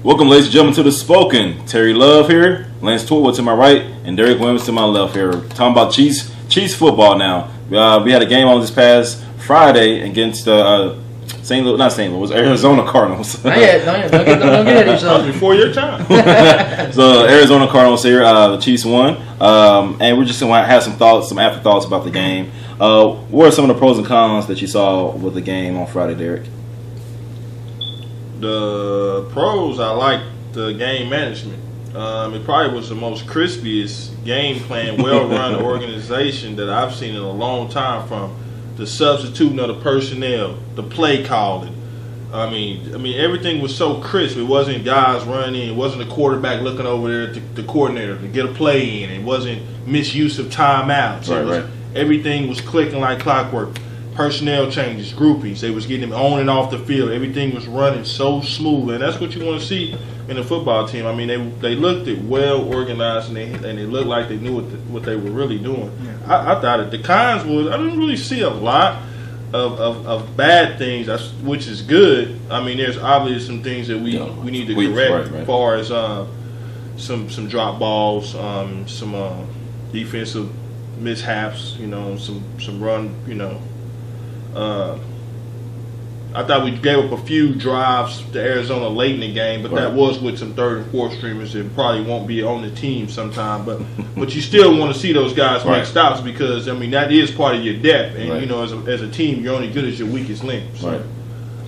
Welcome, ladies and gentlemen, to The Spoken. Terry Love here, Lance Torwood to my right, and Derek Williams to my left here. Talking about Chiefs football now. We had a game on this past Friday against St. Louis, not St. Louis, it was Arizona Cardinals. Don't get at each other. Before your time. So Arizona Cardinals here, the Chiefs won, and we're just going to have some afterthoughts about the game. What are some of the pros and cons that you saw with the game on Friday, Derek? The pros, I like the game management. It probably was the most crispiest game plan, well-run organization that I've seen in a long time, from the substituting of the personnel, the play calling. I mean, everything was so crisp. It wasn't guys running. It wasn't the quarterback looking over there at the coordinator to get a play in. It wasn't misuse of timeouts. Right. Everything was clicking like clockwork. Personnel changes, groupies. They was getting them on and off the field. Everything was running so smooth, and that's what you want to see in a football team. I mean, they looked well organized, and they looked like they knew what they were really doing. Yeah. I thought it. The cons was I didn't really see a lot of bad things, which is good. I mean, there's obviously some things that we need to correct, right. As far as some drop balls, some defensive mishaps, some run, I thought we gave up a few drives to Arizona late in the game, but that was with some third and fourth streamers that probably won't be on the team sometime. But you still want to see those guys make stops, because that is part of your depth, and as a team, you're only good as your weakest link. So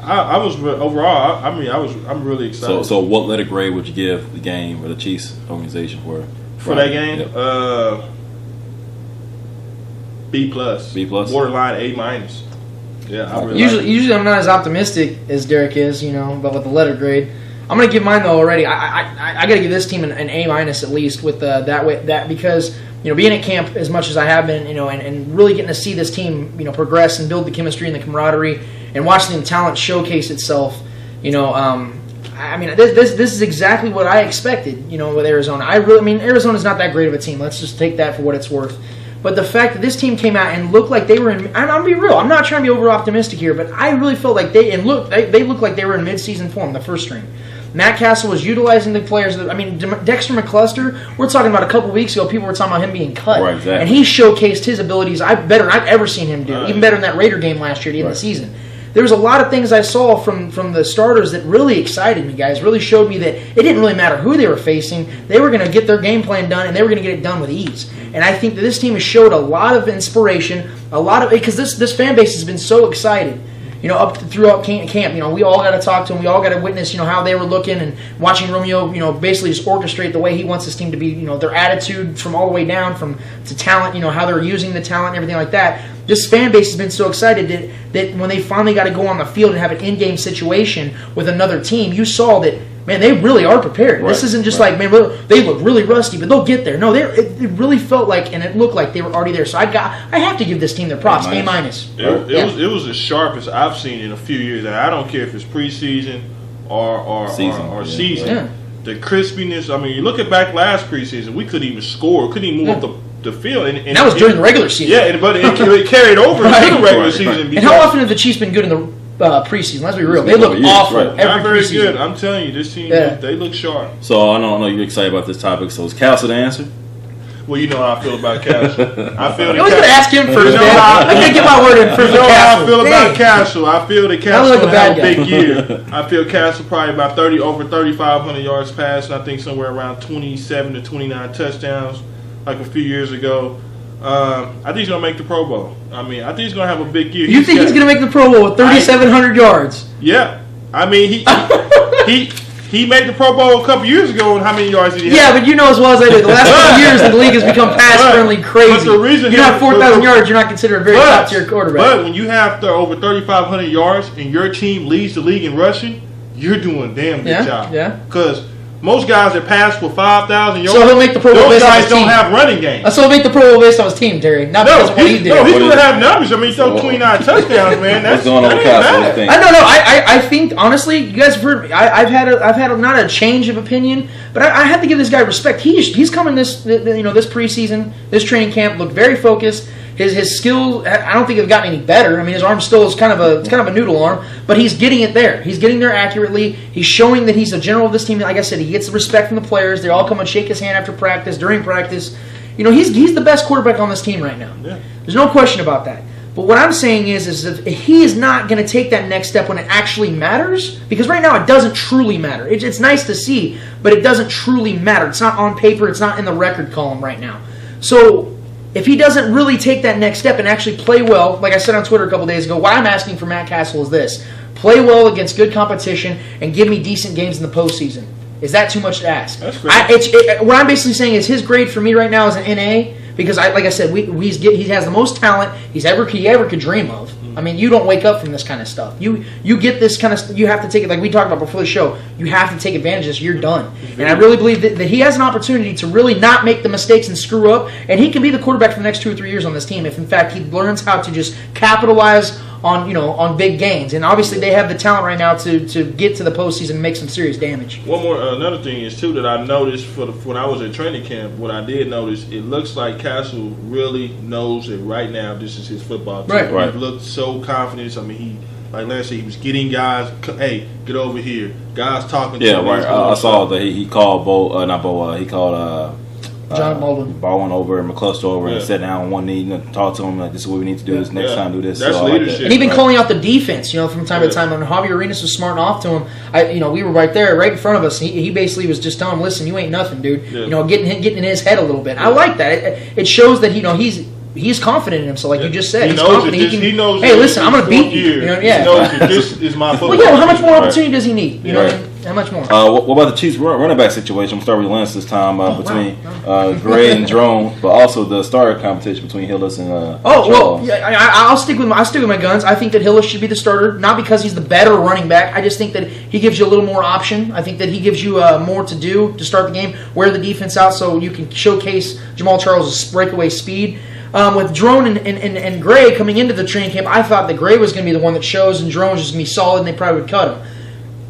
I was overall, I'm really excited. So what letter grade would you give the game or the Chiefs organization for that game? Yep. B plus, borderline A-. Yeah, usually I'm not as optimistic as Derek is, but with the letter grade, I'm gonna give mine though already. I gotta give this team an A- at least with that because being at camp as much as I have been, and really getting to see this team progress and build the chemistry and the camaraderie and watching the talent showcase itself. This is exactly what I expected. With Arizona, Arizona's not that great of a team. Let's just take that for what it's worth. But the fact that this team came out and looked like they were in, I'm going to be real, I'm not trying to be over optimistic here, but I really felt like they looked like they were in mid-season form, the first string. Matt Castle was utilizing the players. Dexter McCluster, we're talking about a couple weeks ago, people were talking about him being cut. Right, exactly. And he showcased his abilities better than I've ever seen him do, even better than that Raider game last year at the end of the season. There was a lot of things I saw from the starters that really excited me, guys. Really showed me that it didn't really matter who they were facing. They were going to get their game plan done, and they were going to get it done with ease. And I think that this team has showed a lot of inspiration, because this fan base has been so excited, up throughout camp. We all got to talk to them. We all got to witness, how they were looking, and watching Romeo, basically just orchestrate the way he wants his team to be. Their attitude from all the way down to talent. How they're using the talent and everything like that. This fan base has been so excited that when they finally got to go on the field and have an in-game situation with another team, you saw that, man, they really are prepared. Right. This isn't just like, man, they look really rusty, but they'll get there. No, it really felt like, and it looked like they were already there. So I have to give this team their props, A-. It was the sharpest I've seen in a few years. And I don't care if it's preseason or season. Yeah. The crispiness. You look at back last preseason, we couldn't even score, couldn't even move up the field. And that was during the regular season. Yeah, but it carried over to the regular season. And how often have the Chiefs been good in the preseason? Let's be real. They look awful every Not very preseason. good. I'm telling you, this team, they look sharp. So I know you're excited about this topic. So is Castle the answer? Well, you know how I feel about Castle. I feel I was going to ask him first. I'm going to get my word in first. You know how I feel about Castle. I feel that Castle will have a big year. I feel Castle probably about over 3,500 yards passing. I think somewhere around 27 to 29 touchdowns, like a few years ago. I think he's going to make the Pro Bowl. I think he's going to have a big year. You think he's going to make the Pro Bowl with 3,700 yards? Yeah. He made the Pro Bowl a couple years ago, and how many yards did he have? Yeah, but you know as well as I do, the last couple years the league has become pass-friendly crazy. But the reason you have 4,000 yards, you're not considered a very top-tier quarterback. But when you have over 3,500 yards and your team leads the league in rushing, you're doing a damn good job. Yeah. Because most guys that pass for 5,000 yards, so he'll make the Pro Bowl those based on guys his team. don't have running games. So he'll make the Pro Bowl based on his team, Terry. Not because of what he did. No, he's going to have numbers. He throw 29 touchdowns, man. What's going on with Castle? I think honestly, you guys have heard. I've had not a change of opinion, but I have to give this guy respect. He's coming this preseason, this training camp, looked very focused. His skill, I don't think have gotten any better. I mean, his arm still is kind of a noodle arm, but he's getting it there. He's getting there accurately. He's showing that he's a general of this team. Like I said, he gets the respect from the players. They all come and shake his hand after practice, during practice. He's the best quarterback on this team right now. Yeah. There's no question about that. But what I'm saying is if he is not going to take that next step when it actually matters, because right now it doesn't truly matter. It's nice to see, but it doesn't truly matter. It's not on paper. It's not in the record column right now. So if he doesn't really take that next step and actually play well, like I said on Twitter a couple days ago, what I'm asking for Matt Castle is this: play well against good competition and give me decent games in the postseason. Is that too much to ask? That's great. What I'm basically saying is his grade for me right now is an NA. Because, like I said, he has the most talent he ever could dream of. I mean, you don't wake up from this kind of stuff. You get this kind of. You have to take it, like we talked about before the show. You have to take advantage of this. You're done. And I really believe that he has an opportunity to really not make the mistakes and screw up. And he can be the quarterback for the next 2 or 3 years on this team if, in fact, he learns how to just capitalize on big gains. And obviously, they have the talent right now to get to the postseason and make some serious damage. Another thing is too that I noticed when I was at training camp. What I did notice, it looks like Castle really knows that right now this is his football team. Right. He looked so confident. I mean, like Lance said, he was getting guys. Hey, get over here. Guys talking. Yeah, to him. right. I saw that he called he called John Baldwin over and McCluster over and sat down on one knee and talked to him like, this is what we need to do. This next time, do this. That's leadership. And even calling out the defense, from time to time. When Javier Arenas was smarting off to him, we were right there, right in front of us. He basically was just telling him, "Listen, you ain't nothing, dude." Yeah. Getting in his head a little bit. I like that. It shows that he's confident in himself, like you just said. He knows. Hey, listen, I'm going to beat you. He knows that this is my football. Well, yeah. How much more opportunity does he need? You know what I mean? How much more? What about the Chiefs running back situation? We'll start with Lance this time between Gray and Drone, but also the starter competition between Hillis and Charles. I'll stick with my guns. I think that Hillis should be the starter, not because he's the better running back. I just think that he gives you a little more option. I think that he gives you more to do to start the game, wear the defense out so you can showcase Jamal Charles' breakaway speed. With Drone and Gray coming into the training camp, I thought that Gray was going to be the one that shows and Drone was just going to be solid and they probably would cut him.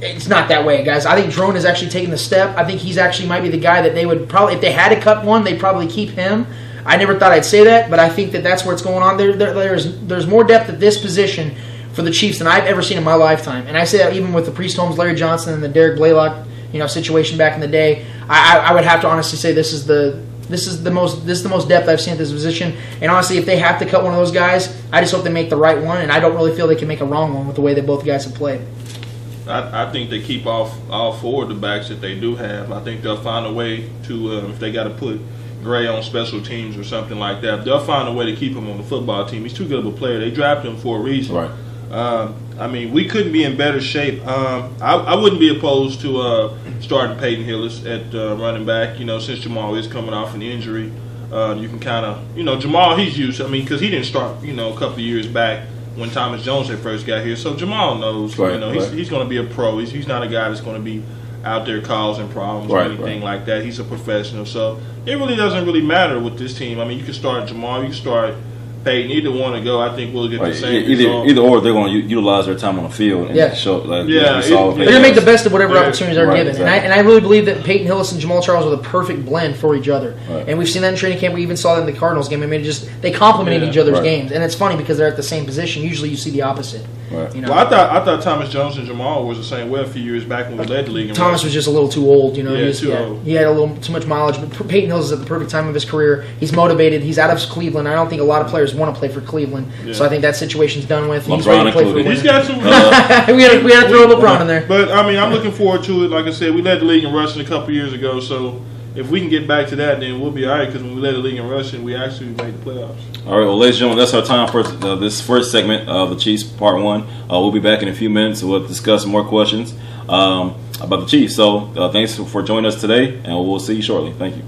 It's not that way, guys. I think Drone has actually taken the step. I think he's actually might be the guy that they would probably, if they had to cut one, they'd probably keep him. I never thought I'd say that, but I think that that's where it's going on. There's more depth at this position for the Chiefs than I've ever seen in my lifetime. And I say that even with the Priest Holmes, Larry Johnson, and the Derek Blaylock, situation back in the day. I would have to honestly say this is the most depth I've seen at this position. And honestly, if they have to cut one of those guys, I just hope they make the right one. And I don't really feel they can make a wrong one with the way that both guys have played. I think they keep all four of the backs that they do have. I think they'll find a way to, if they got to put Gray on special teams or something like that, they'll find a way to keep him on the football team. He's too good of a player. They drafted him for a reason. Right. I mean, we couldn't be in better shape. I wouldn't be opposed to starting Peyton Hillis at running back, since Jamal is coming off an injury. You can kind of, Jamal, he's used, because he didn't start, a couple of years back when Thomas Jones had first got here. So Jamal knows, he's going to be a pro. He's not a guy that's going to be out there causing problems or anything like that. He's a professional. So it really doesn't really matter with this team. I mean, you can start Jamal, you can start Peyton. Either one to go, I think we'll get the same result. Either or, they're going to utilize their time on the field and show. They're going to make the best of whatever opportunities are given. Exactly. And I really believe that Peyton Hillis and Jamal Charles are the perfect blend for each other. Right. And we've seen that in training camp. We even saw that in the Cardinals game. I mean, they complemented each other's games. And it's funny because they're at the same position. Usually you see the opposite. Right. Well, I thought Thomas Jones and Jamal was the same way a few years back when we led the league. Thomas was just a little too old. He old. He had a little too much mileage. But Peyton Hillis is at the perfect time of his career. He's motivated. He's out of Cleveland. I don't think a lot of players want to play for Cleveland. Yeah. So I think that situation's done with. He's ready to play for He's got some. we had to throw LeBron in there. But I mean, I'm looking forward to it. Like I said, we led the league in rushing a couple years ago. So if we can get back to that, then we'll be all right. Because when we led the league in rushing, we actually made the playoffs. All right, well, ladies and gentlemen, that's our time for this first segment of the Chiefs Part 1. We'll be back in a few minutes. We'll discuss some more questions about the Chiefs. So thanks for joining us today, and we'll see you shortly. Thank you.